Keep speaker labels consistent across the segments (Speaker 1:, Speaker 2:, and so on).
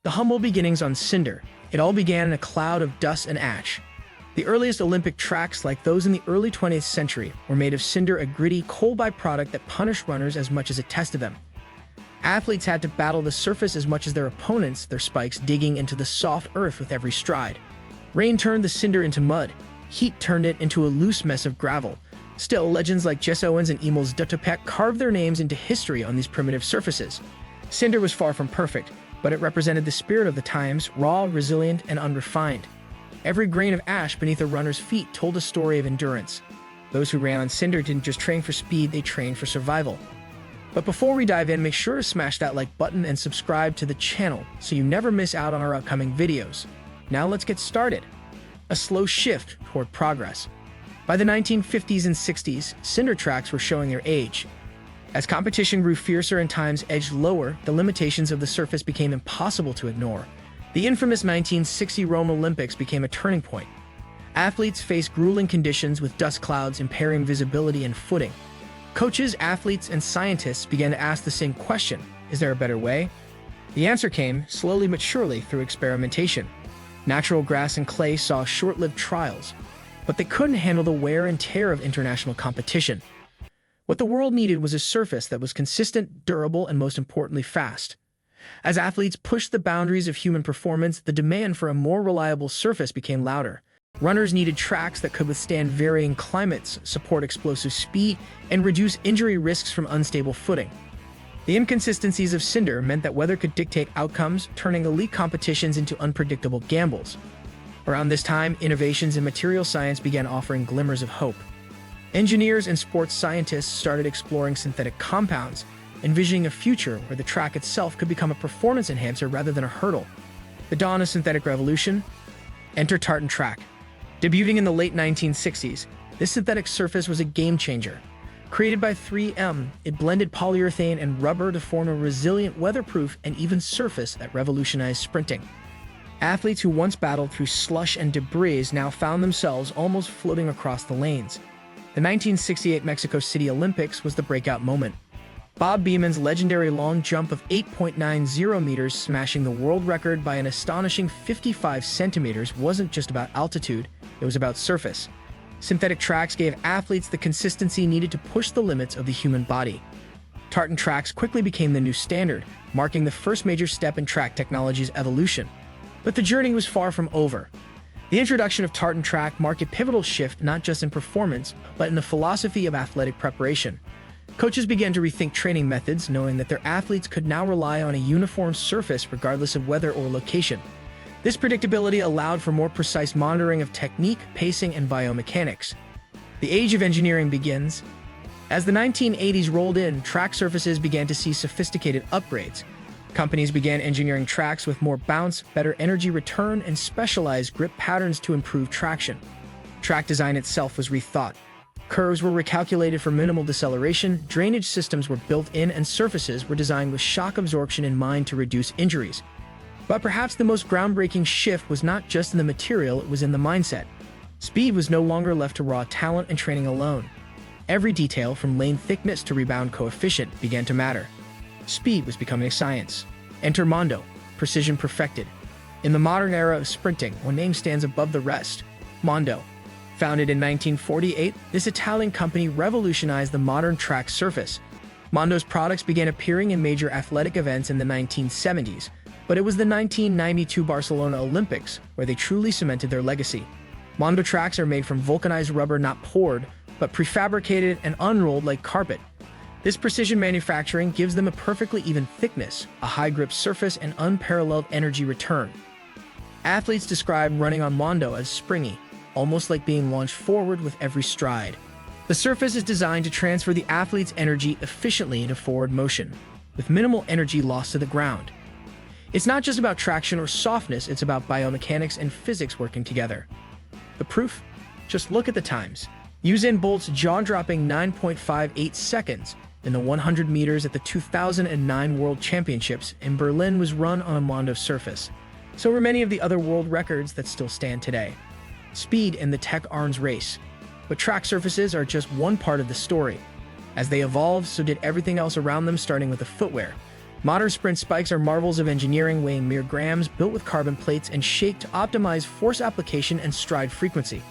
Speaker 1: The humble beginnings on Cinder. It all began in a cloud of dust and ash. The earliest Olympic tracks, like those in the early 20th century, were made of cinder, a gritty, coal byproduct that punished runners as much as it tested them. Athletes had to battle the surface as much as their opponents, their spikes digging into the soft earth with every stride. Rain turned the cinder into mud. Heat turned it into a loose mess of gravel. Still, legends like Jesse Owens and Emil Zutopek carved their names into history on these primitive surfaces. Cinder was far from perfect, but it represented the spirit of the times, raw, resilient, and unrefined. Every grain of ash beneath a runner's feet told a story of endurance. Those who ran on Cinder didn't just train for speed, they trained for survival. But before we dive in, make sure to smash that like button and subscribe to the channel so you never miss out on our upcoming videos. Now let's get started. A slow shift toward progress. By the 1950s and 60s, cinder tracks were showing their age. As competition grew fiercer and times edged lower, the limitations of the surface became impossible to ignore. The infamous 1960 Rome Olympics became a turning point. Athletes faced grueling conditions with dust clouds impairing visibility and footing. Coaches, athletes, and scientists began to ask the same question: is there a better way? The answer came, slowly but surely, through experimentation. Natural grass and clay saw short-lived trials, but they couldn't handle the wear and tear of international competition. What the world needed was a surface that was consistent, durable, and most importantly, fast. As athletes pushed the boundaries of human performance, the demand for a more reliable surface became louder. Runners needed tracks that could withstand varying climates, support explosive speed, and reduce injury risks from unstable footing. The inconsistencies of cinder meant that weather could dictate outcomes, turning elite competitions into unpredictable gambles. Around this time, innovations in material science began offering glimmers of hope. Engineers and sports scientists started exploring synthetic compounds, envisioning a future where the track itself could become a performance enhancer rather than a hurdle. The dawn of synthetic revolution? Enter tartan track. Debuting in the late 1960s, this synthetic surface was a game-changer. Created by 3M, it blended polyurethane and rubber to form a resilient, weatherproof, and even surface that revolutionized sprinting. Athletes who once battled through slush and debris now found themselves almost floating across the lanes. The 1968 Mexico City Olympics was the breakout moment. Bob Beeman's legendary long jump of 8.90 meters, smashing the world record by an astonishing 55 centimeters, wasn't just about altitude, it was about surface. Synthetic tracks gave athletes the consistency needed to push the limits of the human body. Tartan tracks quickly became the new standard, marking the first major step in track technology's evolution. But the journey was far from over. The introduction of tartan track marked a pivotal shift not just in performance, but in the philosophy of athletic preparation. Coaches began to rethink training methods, knowing that their athletes could now rely on a uniform surface regardless of weather or location. This predictability allowed for more precise monitoring of technique, pacing, and biomechanics. The age of engineering begins. As the 1980s rolled in, track surfaces began to see sophisticated upgrades. Companies began engineering tracks with more bounce, better energy return, and specialized grip patterns to improve traction. Track design itself was rethought. Curves were recalculated for minimal deceleration, drainage systems were built in, and surfaces were designed with shock absorption in mind to reduce injuries. But perhaps the most groundbreaking shift was not just in the material, it was in the mindset. Speed was no longer left to raw talent and training alone. Every detail, from lane thickness to rebound coefficient, began to matter. Speed was becoming a science. Enter Mondo, precision perfected. In the modern era of sprinting, one name stands above the rest: Mondo. Founded in 1948, this Italian company revolutionized the modern track surface. Mondo's products began appearing in major athletic events in the 1970s, but it was the 1992 Barcelona Olympics where they truly cemented their legacy. Mondo tracks are made from vulcanized rubber, not poured, but prefabricated and unrolled like carpet. This precision manufacturing gives them a perfectly even thickness, a high-grip surface, and unparalleled energy return. Athletes describe running on Mondo as springy, almost like being launched forward with every stride. The surface is designed to transfer the athlete's energy efficiently into forward motion, with minimal energy lost to the ground. It's not just about traction or softness, it's about biomechanics and physics working together. The proof? Just look at the times. Usain Bolt's jaw-dropping 9.58 seconds in the 100 meters at the 2009 World Championships in Berlin was run on a Mondo surface. So were many of the other world records that still stand today. Speed in the tech arms race. But track surfaces are just one part of the story. As they evolved, so did everything else around them, starting with the footwear. Modern sprint spikes are marvels of engineering, weighing mere grams, built with carbon plates and shaped to optimize force application and stride frequency.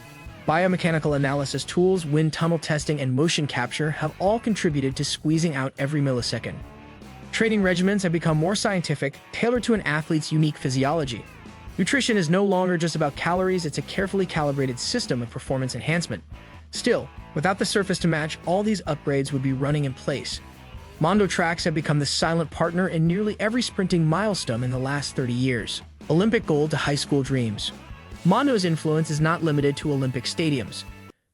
Speaker 1: Biomechanical analysis tools, wind tunnel testing, and motion capture have all contributed to squeezing out every millisecond. Training regimens have become more scientific, tailored to an athlete's unique physiology. Nutrition is no longer just about calories, it's a carefully calibrated system of performance enhancement. Still, without the surface to match, all these upgrades would be running in place. Mondo tracks have become the silent partner in nearly every sprinting milestone in the last 30 years. Olympic gold to high school dreams. Mondo's influence is not limited to Olympic stadiums.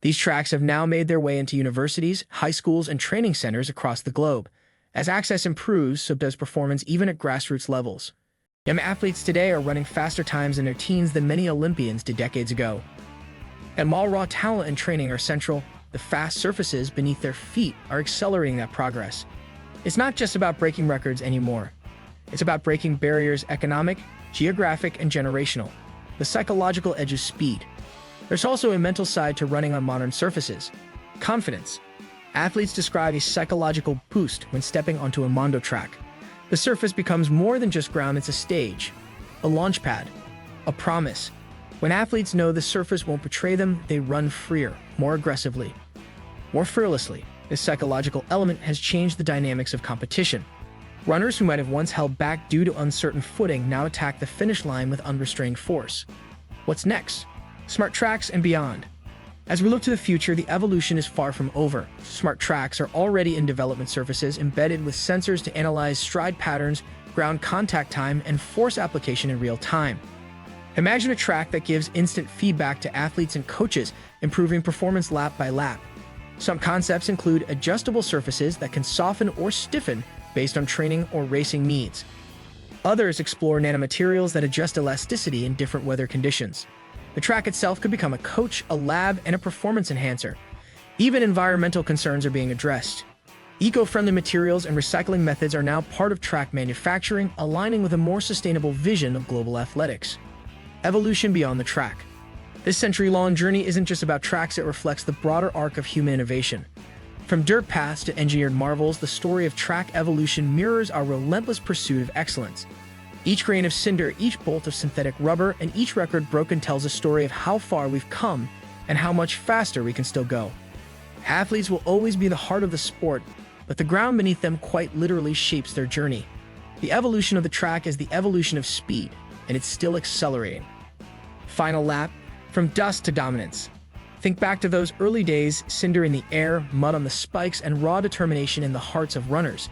Speaker 1: These tracks have now made their way into universities, high schools, and training centers across the globe. As access improves, so does performance even at grassroots levels. Young athletes today are running faster times in their teens than many Olympians did decades ago. And while raw talent and training are central, the fast surfaces beneath their feet are accelerating that progress. It's not just about breaking records anymore. It's about breaking barriers: economic, geographic, and generational. The psychological edge of speed. There's also a mental side to running on modern surfaces. Confidence. Athletes describe a psychological boost when stepping onto a Mondo track. The surface becomes more than just ground, it's a stage, a launch pad, a promise. When athletes know the surface won't betray them, they run freer, more aggressively, more fearlessly. This psychological element has changed the dynamics of competition. Runners who might have once held back due to uncertain footing now attack the finish line with unrestrained force. What's next? Smart tracks and beyond. As we look to the future, the evolution is far from over. Smart tracks are already in development, surfaces embedded with sensors to analyze stride patterns, ground contact time, and force application in real time. Imagine a track that gives instant feedback to athletes and coaches, improving performance lap by lap. Some concepts include adjustable surfaces that can soften or stiffen based on training or racing needs. Others explore nanomaterials that adjust elasticity in different weather conditions. The track itself could become a coach, a lab, and a performance enhancer. Even environmental concerns are being addressed. Eco-friendly materials and recycling methods are now part of track manufacturing, aligning with a more sustainable vision of global athletics. Evolution beyond the track. This century-long journey isn't just about tracks, it reflects the broader arc of human innovation. From dirt paths to engineered marvels, the story of track evolution mirrors our relentless pursuit of excellence. Each grain of cinder, each bolt of synthetic rubber, and each record broken tells a story of how far we've come and how much faster we can still go. Athletes will always be the heart of the sport, but the ground beneath them quite literally shapes their journey. The evolution of the track is the evolution of speed, and it's still accelerating. Final lap, from dust to dominance. Think back to those early days, cinder in the air, mud on the spikes, and raw determination in the hearts of runners.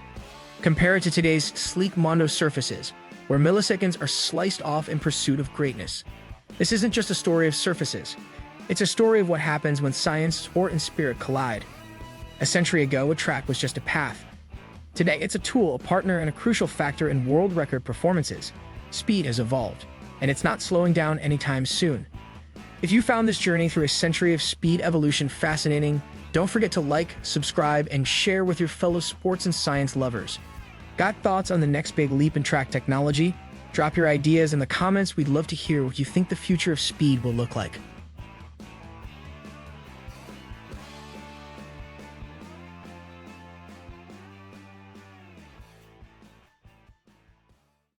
Speaker 1: Compare it to today's sleek Mondo surfaces, where milliseconds are sliced off in pursuit of greatness. This isn't just a story of surfaces. It's a story of what happens when science, sport, and spirit collide. A century ago, a track was just a path. Today, it's a tool, a partner, and a crucial factor in world record performances. Speed has evolved, and it's not slowing down anytime soon. If you found this journey through a century of speed evolution fascinating, don't forget to like, subscribe, and share with your fellow sports and science lovers. Got thoughts on the next big leap in track technology? Drop your ideas in the comments. We'd love to hear what you think the future of speed will look like.